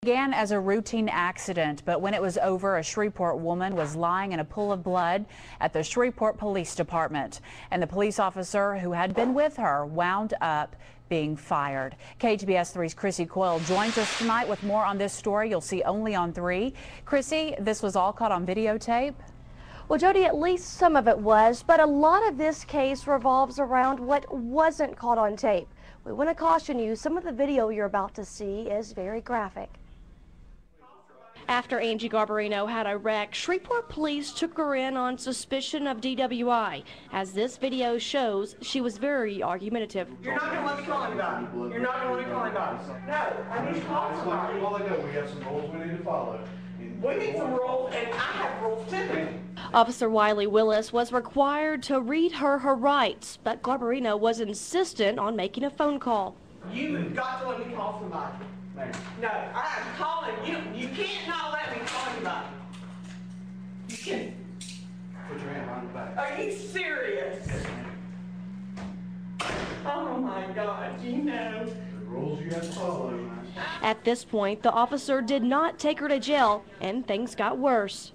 Began as a routine accident, but when it was over, a Shreveport woman was lying in a pool of blood at the Shreveport Police Department, and the police officer who had been with her wound up being fired. KHBS 3's Chrissy Coyle joins us tonight with more on this story you'll see only on 3. Chrissy, this was all caught on videotape? Well, Jody, at least some of it was, but a lot of this case revolves around what wasn't caught on tape. We want to caution you, some of the video you're about to see is very graphic. After Angie Garbarino had a wreck, Shreveport police took her in on suspicion of DWI. As this video shows, she was very argumentative. You're not going to let me call anybody. You're not going to let me call anybody. No, I need to call somebody. Well, I know we have some rules we need to follow. We need some rules, and I have rules too. Officer Wiley Willis was required to read her rights, but Garbarino was insistent on making a phone call. You've got to let me call somebody. No, I'm calling you. You can't not let me call anybody. You can't. Put your hand behind the back. Are you serious? Oh my God, you know. The rules you have to follow, man. At this point, the officer did not take her to jail, and things got worse.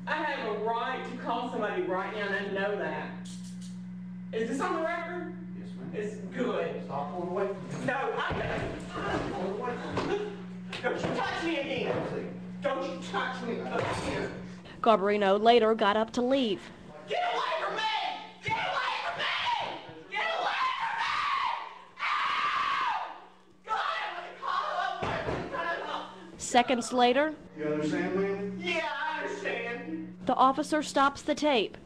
I have a right to call somebody right now and know that. Is this on the record? Yes, ma'am. It's good. Stop pulling away from me. No, I'm pulling away from me. Don't you touch me again. Don't you touch me again. Garbarino later got up to leave. Get away from me! Get away from me! Get away from me! Ow! God, I'm going to call up. Seconds later, You understand, ma'am? Yeah, I understand. the officer stops the tape.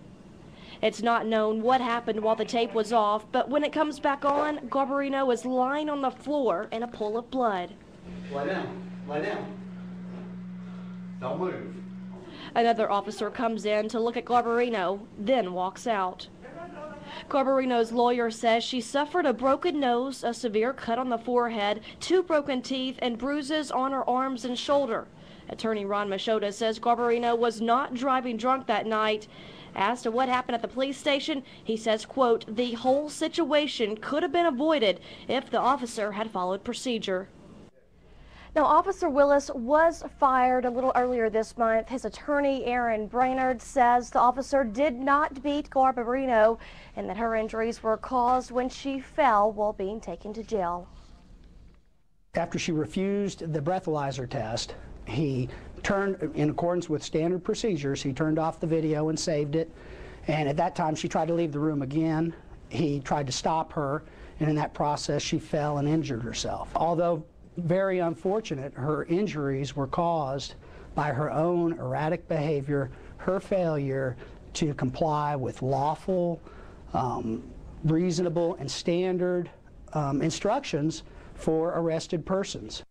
It's not known what happened while the tape was off, but when it comes back on, Garbarino is lying on the floor in a pool of blood. Lie down. Lie down. Don't move. Another officer comes in to look at Garbarino, then walks out. Garbarino's lawyer says she suffered a broken nose, a severe cut on the forehead, 2 broken teeth, and bruises on her arms and shoulder. Attorney Ron Machota says Garbarino was not driving drunk that night. As to what happened at the police station, he says, quote, the whole situation could have been avoided if the officer had followed procedure. Now, Officer Willis was fired a little earlier this month. His attorney, Aaron Brainerd, says the officer did not beat Garbarino and that her injuries were caused when she fell while being taken to jail. After she refused the breathalyzer test, he turned, in accordance with standard procedures, he turned off the video and saved it. And at that time, she tried to leave the room again. He tried to stop her, and in that process, she fell and injured herself. Although very unfortunate, her injuries were caused by her own erratic behavior, her failure to comply with lawful, reasonable, and standard instructions for arrested persons.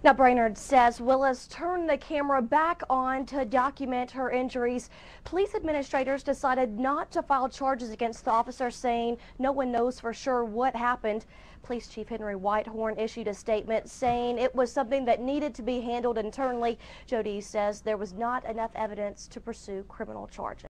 Now, Brainerd says Willis turned the camera back on to document her injuries. Police administrators decided not to file charges against the officer, saying no one knows for sure what happened. Police Chief Henry Whitehorn issued a statement saying it was something that needed to be handled internally. Jody says there was not enough evidence to pursue criminal charges.